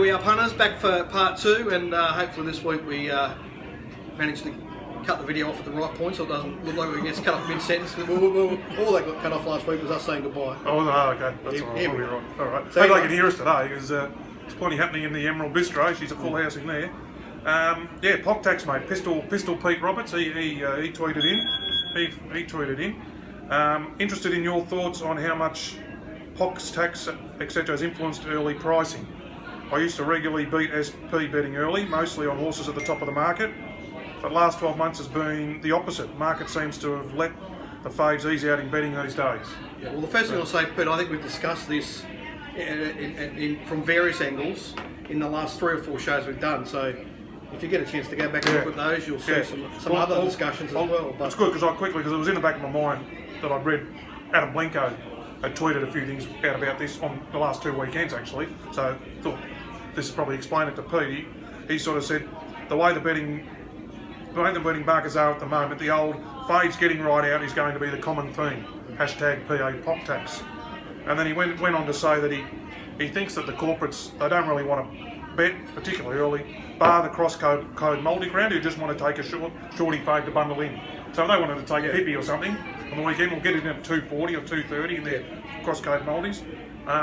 We are punters back for part 2, and hopefully this week we managed to cut the video off at the right point so it doesn't look like it gets cut off mid-sentence. All that got cut off last week was us saying goodbye. Oh, okay. That's all right. Right. All right. So Maybe they can hear us today because there's plenty happening in the Emerald Bistro. She's a full house in there. Yeah, POC tax, mate. Pistol Pete Roberts. He tweeted in. He tweeted in. Interested in your thoughts on how much POC tax, etc., has influenced early pricing. I used to regularly beat SP betting early, mostly on horses at the top of the market, but last 12 months has been the opposite. Market seems to have let the faves ease out in betting these days. Yeah, well, the first thing I'll say, Pete, I think we've discussed this from various angles in the last 3 or 4 shows we've done, so if you get a chance to go back and look at those, you'll see some other discussions as well. But it's good because it was in the back of my mind that I'd read Adam Blenko had tweeted a few things out about this on the last 2 weekends actually, so I thought this is probably explain it to Pete. He sort of said the way the betting markets are at the moment, the old fades getting right out is going to be the common theme. Hashtag PA POC tax. And then he went on to say that he thinks that the corporates, they don't really want to bet particularly early, bar the cross-code multi-crown who just want to take a shorty fade to bundle in. So if they wanted to take Pippi or something on the weekend, we'll get it in at 240 or 230 in their cross-code multis.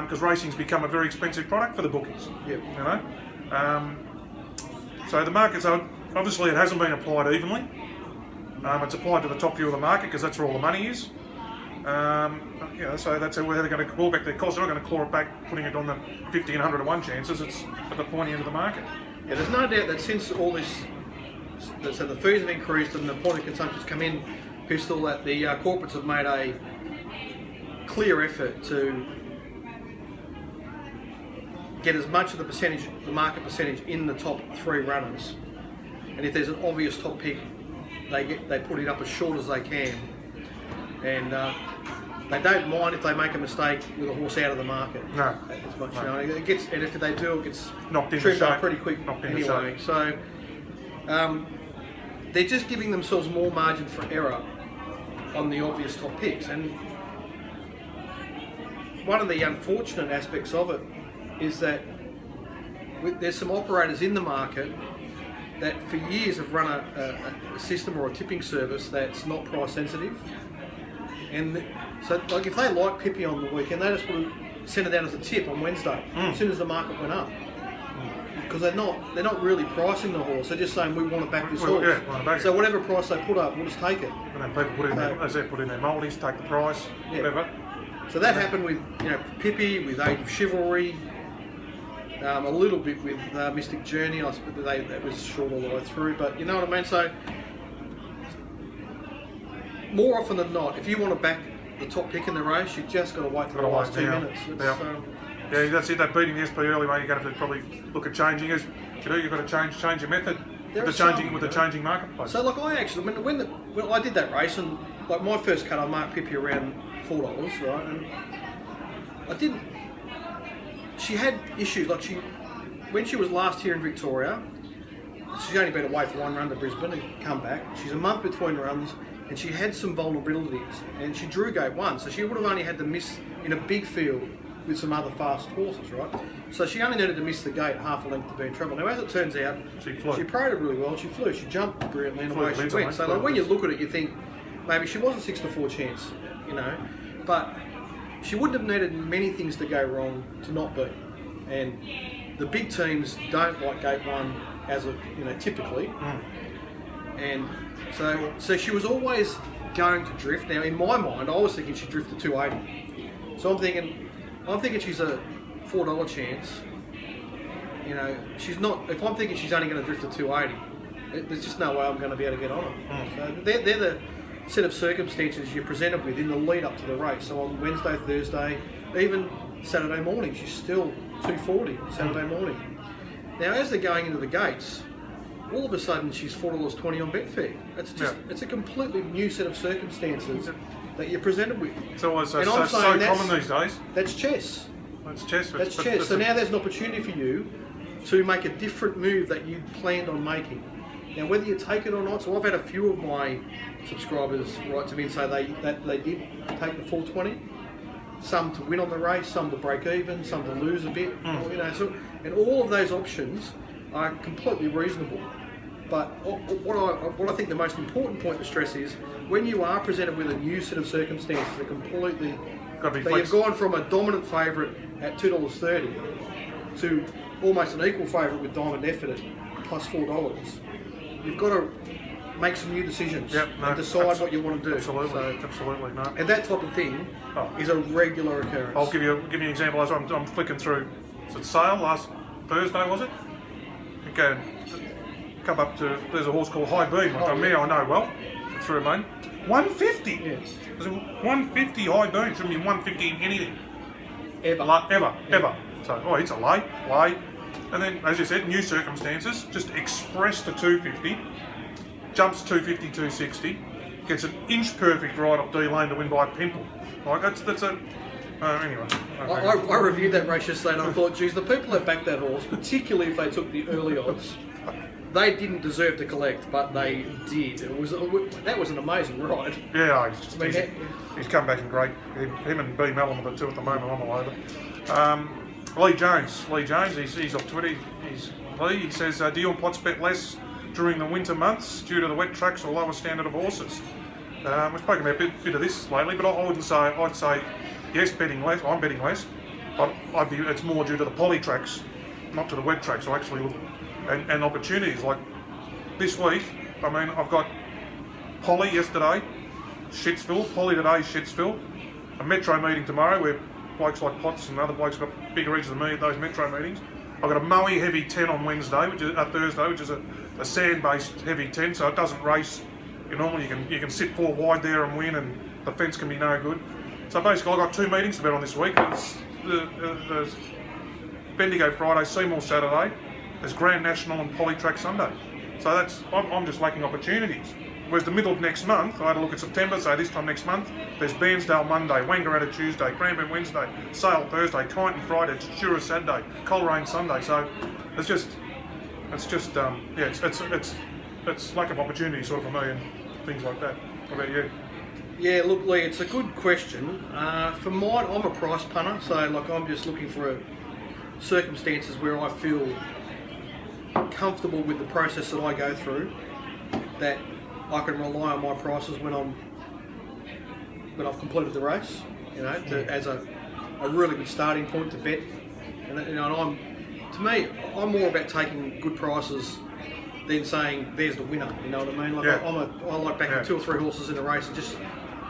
Because racing's become a very expensive product for the bookies. Yep. You know, so the markets are obviously it hasn't been applied evenly. It's applied to the top few of the market because that's where all the money is. So that's how they're going to claw back their costs. They're not going to claw it back, putting it on the 50 and 100 to 1 chances. It's at the pointy end of the market. Yeah, there's no doubt that since all this, so the fees have increased and the point of consumption's come in, Pistol, that the corporates have made a clear effort to get as much of the market percentage in the top 3 runners, and if there's an obvious top pick, they put it up as short as they can, and they don't mind if they make a mistake with a horse out of the market. No, as much. No. You know, it gets, and if they do, it gets knocked in trimmed the up pretty quick anyway. So they're just giving themselves more margin for error on the obvious top picks, and one of the unfortunate aspects of it is that there's some operators in the market that for years have run a system or a tipping service that's not price sensitive, and so like if they like Pippi on the weekend, they just would send it out as a tip on Wednesday as soon as the market went up, because they're not really pricing the horse, they're just saying we want to back this horse. Yeah, so whatever price they put up, we'll just take it. And then people put in their multis, take the price, whatever. So that happened with Pippi, with Age of Chivalry, a little bit with Mystic Journey. I suppose that was short all the way through, but you know what I mean. So more often than not, if you want to back the top pick in the race, you just got to wait for the last 2 minutes. Yeah, that's it. That beating the SP early, mate. You're going to have to probably look at changing. You've got to change your method with the changing marketplace. So like I actually, when I did that race, and like my first cut, I marked Pippi around $4, right? And I didn't. She had issues. Like when she was last here in Victoria, she's only been away for 1 run to Brisbane and come back. She's a month between runs, and she had some vulnerabilities. And she drew gate 1, so she would have only had to miss in a big field with some other fast horses, right? So she only needed to miss the gate half a length to be in trouble. Now, as it turns out, she paraded really well. She flew. She jumped brilliantly, and away she went. So like when you look at it, you think maybe she was a 6 to 4 chance, you know, but she wouldn't have needed many things to go wrong to not beat. And the big teams don't like gate 1 as typically. And so she was always going to drift. Now in my mind, I was thinking she'd drift to 280. So I'm thinking she's a $4 chance. You know, she's not. If I'm thinking she's only going to drift to 280, there's just no way I'm going to be able to get on her. So they're the set of circumstances you're presented with in the lead up to the race. So on Wednesday, Thursday, even Saturday morning, she's still 240 Saturday morning. Now, as they're going into the gates, all of a sudden she's $4.20 on Betfair. It's a completely new set of circumstances that you're presented with. It's always so common these days. That's chess. That's chess. That's chess. So now there's an opportunity for you to make a different move that you planned on making. Now, whether you take it or not, so I've had a few of my subscribers write to me and say they did take the 420. Some to win on the race, some to break even, some to lose a bit. You know, so And all of those options are completely reasonable. But what I think the most important point to stress is when you are presented with a new set of circumstances that completely... you've gone from a dominant favourite at $2.30 to almost an equal favourite with Diamond Effort at plus $4. You've got to make some new decisions and decide what you want to do. Absolutely, no. And that type of thing is a regular occurrence. I'll give you an example. As I'm flicking through, so it's sale last Thursday, was it? Okay, come up to, there's a horse called High Beam, which I know well, through a main. 150! Yeah. 150 High Beam, shouldn't be 150 in anything. Ever. So, it's a lay. And then, as you said, new circumstances, just express to 250, jumps 250, 260, gets an inch perfect right off D lane to win by a pimple. Like, that's a... anyway. I reviewed that race yesterday and I thought, geez, the people that backed that horse, particularly if they took the early odds, they didn't deserve to collect, but they did. That was an amazing ride. Yeah, he's come back in great. Him and B. Mellon are the two at the moment. I'm all over. Lee Jones, he's off Twitter. He says, do you and Potts bet less during the winter months due to the wet tracks or lower standard of horses? We've spoken about a bit of this lately, but I wouldn't say. I'd say yes, betting less. I'm betting less, but it's more due to the poly tracks, not to the wet tracks. I actually look and opportunities like this week. I mean, I've got poly yesterday, Shitsville. Poly today, Shitsville. A metro meeting tomorrow where blokes like Potts and other blokes got bigger edges than me at those metro meetings. I've got a Moe heavy 10 on Thursday, which is a sand-based heavy 10, so it doesn't race. Normally you can sit 4 wide there and win, and the fence can be no good. So basically, I've got 2 meetings to bet on this week. There's Bendigo Friday, Seymour Saturday. There's Grand National and Polytrack Sunday. So I'm just lacking opportunities. Whereas the middle of next month, I had a look at September, so this time next month, there's Bairnsdale Monday, Wangaratta Tuesday, Cranbourne Wednesday, Sale Thursday, Kyneton Friday, Shura Saturday, Coleraine Sunday. So it's lack of opportunity sort of for me and things like that. What about you? Yeah, look, Lee, it's a good question. For mine, I'm a price punter, so I'm just looking for circumstances where I feel comfortable with the process that I go through, that I can rely on my prices when I've completed the race, as a really good starting point to bet. And I'm more about taking good prices than saying there's the winner. You know what I mean? I like backing 2 or 3 horses in a race and just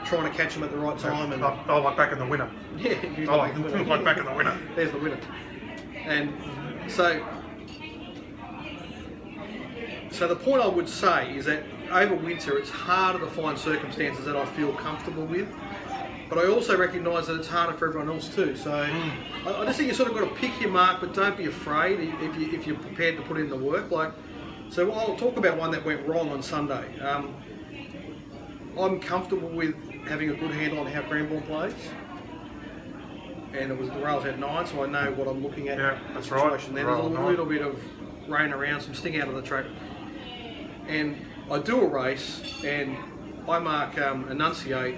trying to catch them at the right time. And I like backing the winner. Yeah, I like backing the winner. There's the winner. And so the point I would say is that over winter it's harder to find circumstances that I feel comfortable with, but I also recognise that it's harder for everyone else too. So I just think you sort of got to pick your mark, but don't be afraid if you're prepared to put in the work. So I'll talk about one that went wrong on Sunday. I'm comfortable with having a good handle on how Cranbourne plays, and the rails had 9, so I know what I'm looking at. Yeah, that's situation. right. There's a little bit of rain around, some sting out of the track, and I do a race and I mark Enunciate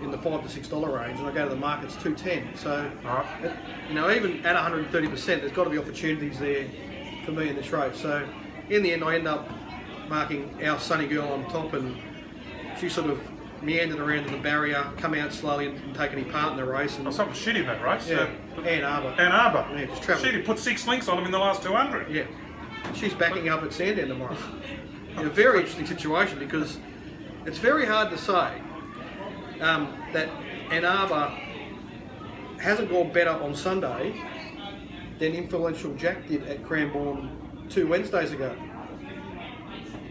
in the $5 to $6 range, and I go to the market's 210. So even at 130%, there's got to be opportunities there for me in this race. So in the end, I end up marking our Sunny Girl on top, and she sort of meandered around to the barrier, come out slowly and didn't take any part in the race. And something shit in that race. Yeah, Ann Arbor. Yeah, just travelled. She put 6 links on him in the last 200. Yeah. She's backing up at Sandown tomorrow. In a very interesting situation, because it's very hard to say that Ann Arbor hasn't gone better on Sunday than Influential Jack did at Cranbourne 2 Wednesdays ago.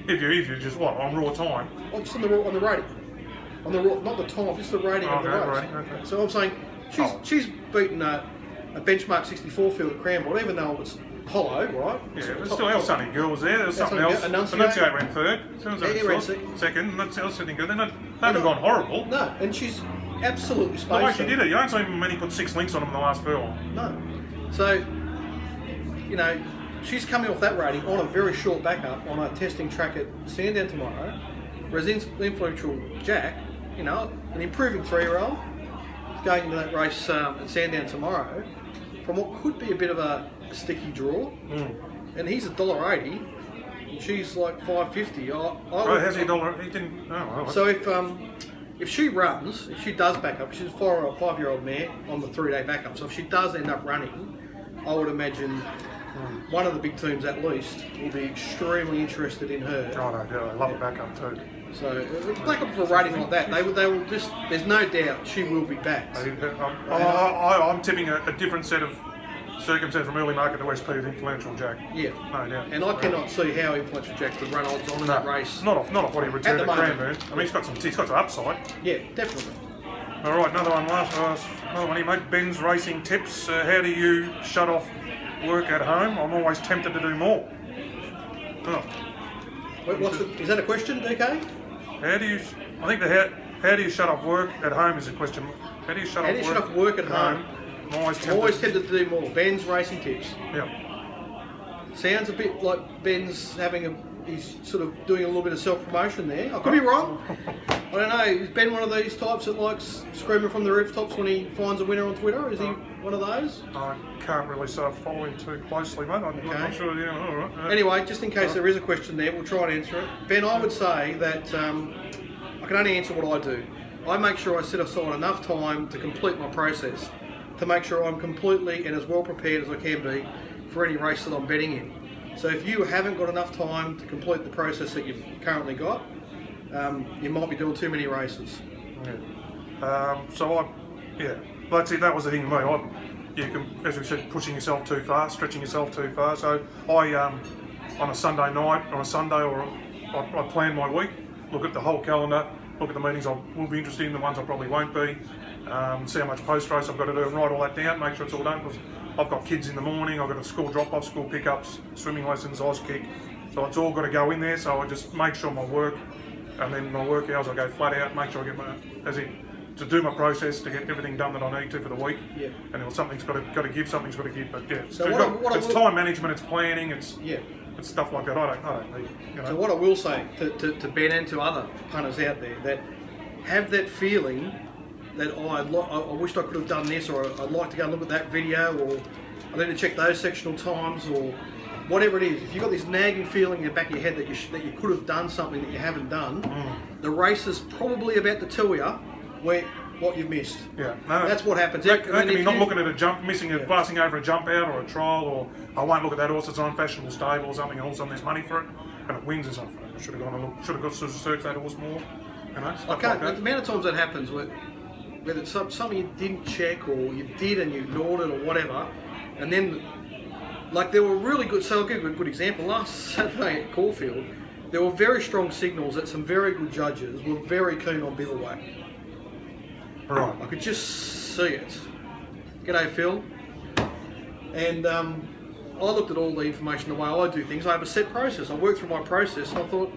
If you just on raw time? Oh, just on the rating. On the raw, not the time, just the rating of the race. Okay. So I'm saying she's beaten a benchmark 64 field at Cranbourne, even though it's hollow, right? Yeah, there's still else Sunny Girl was there. There was something else. Enunciate ran 3rd. Second. That's else sitting good. They haven't gone horrible. No, and she's absolutely spaced. The way she did it, you don't see many put 6 links on them in the last furlong. No. So, she's coming off that rating on a very short backup on a testing track at Sandown tomorrow. Whereas Influential Jack, an improving 3-year-old, is going into that race at Sandown tomorrow from what could be a bit of a sticky draw, and he's $1.80, and she's like $5.50. How's he $1? He didn't. Oh, well, so if she runs, if she does back up, she's a 5-year-old mare on the 3-day backup. So if she does end up running, I would imagine one of the big teams at least will be extremely interested in her. Oh no, yeah, I love a backup too. So backup for a rating like that, they will just. There's no doubt she will be backed. I'm tipping a different set of circumstances from early market to SP with Influential Jack. Yeah. No doubt. And I cannot see how Influential Jack could run odds on in that race. Not off what he returned at Cranbourne. I mean, he's got some upside. Yeah, definitely. All right, another one here, mate. Ben's racing tips. How do you shut off work at home? I'm always tempted to do more. Oh. Wait, is that a question, DK? How do you you shut off work at home is a question. How do you shut off work at home? I'm always tempted to do more. Ben's racing tips. Yeah. Sounds a bit like Ben's he's sort of doing a little bit of self-promotion there. I could be wrong. I don't know. Is Ben one of these types that likes screaming from the rooftops when he finds a winner on Twitter? Is he one of those? I can't really sort of follow him too closely, mate. I'm not sure. Yeah, all right. Anyway, just in case there is a question there, we'll try and answer it. Ben, I would say that I can only answer what I do. I make sure I set aside enough time to complete my process, to make sure I'm completely and as well prepared as I can be for any race that I'm betting in. So if you haven't got enough time to complete the process that you've currently got, you might be doing too many races. Yeah. That's it. That was the thing with me. You can, as we said, pushing yourself too far, stretching yourself too far. So I, on a Sunday night, or I plan my week, look at the whole calendar, look at the meetings I will be interested in, the ones I probably won't be, see how much post-race I've got to do and write all that down, make sure it's all done, because I've got kids in the morning, I've got a school drop-off, school pickups, swimming lessons, ice kick, so it's all got to go in there, so I just make sure my work, and then my work hours I go flat out, make sure I get to do my process, to get everything done that I need to for the week, and if something's got to give, something's got to give, but yeah, it's time management, it's planning, it's stuff like that. I don't need. So what I will say to Ben and to other punters out there that have that feeling that I wished I could have done this, or I'd like to go and look at that video, or I need to check those sectional times, or whatever it is. If you've got this nagging feeling in the back of your head that you could have done something that you haven't done, the race is probably about to tell you what you've missed. Yeah, no, that's what happens. That can be not looking at a jump, passing over a jump out or a trial, or I won't look at that horse. It's on fashionable stable or something, and all of a sudden there's money for it, and it wins or something. I should have gone and looked, should have got to search that horse more. You know, stuff like that. The amount of times that happens whether it's something you didn't check, or you did and you ignored it, or whatever, and then like there were really good. So I'll give you a good example. Last Saturday at Caulfield, there were very strong signals that some very good judges were very keen on bivouac. Right. I could just see it. G'day, Phil. And I looked at all the information the way I do things. I have a set process. I work through my process. And I thought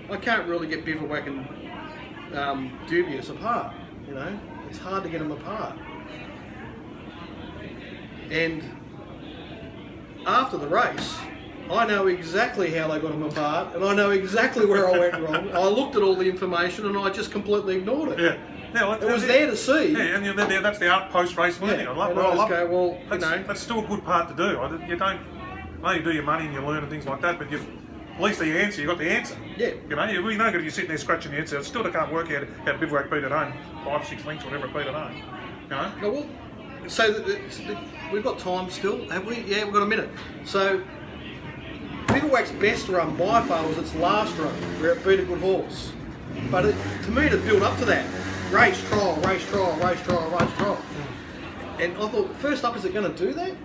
I can't really get bivouac and dubious apart. You know, it's hard to get them apart. And after the race, I know exactly how they got them apart, and I know exactly where I went wrong. I looked at all the information and I just completely ignored it. Yeah. Yeah, it was there to see. Yeah, and that's the art post-race learning. That's still a good part to do. You don't you do your money and you learn and things like that, but at least the answer, you got the answer. Yeah. You know, you're not going to be sitting there scratching the answer. It's still can't work out how to bivouac beat at home, 5, 6 lengths, whatever it beat at home. You know? No, well, so we've got time still, have we? Yeah, we've got a minute. So bivouac's best run by far was its last run, where it beat a good horse. But to me, to build up to that, race, trial, race, trial, race, trial, race, trial. And I thought, first up, is it going to do that?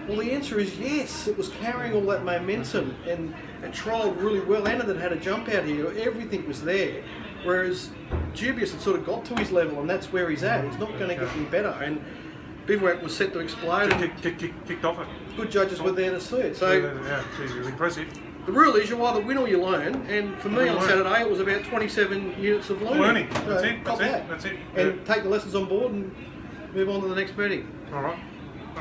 Well, the answer is yes. It was carrying all that momentum, and it trialled really well, and it had a jump out here. Everything was there. Whereas Dubious had sort of got to his level, and that's where he's at. He's not going to get any better. And Bivouac was set to explode. Kicked off it. Good judges were there to see it. So yeah, it was impressive. The rule is you either win or you learn, and for me on Saturday it was about 27 units of learning. That's it. And take the lessons on board and move on to the next meeting. All right.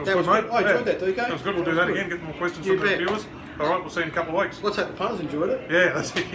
That was good, mate. I enjoyed that, DK. That was good. We'll do that again, get more questions from the viewers. All right, we'll see you in a couple of weeks. Let's hope the punters enjoyed it. Yeah, that's it.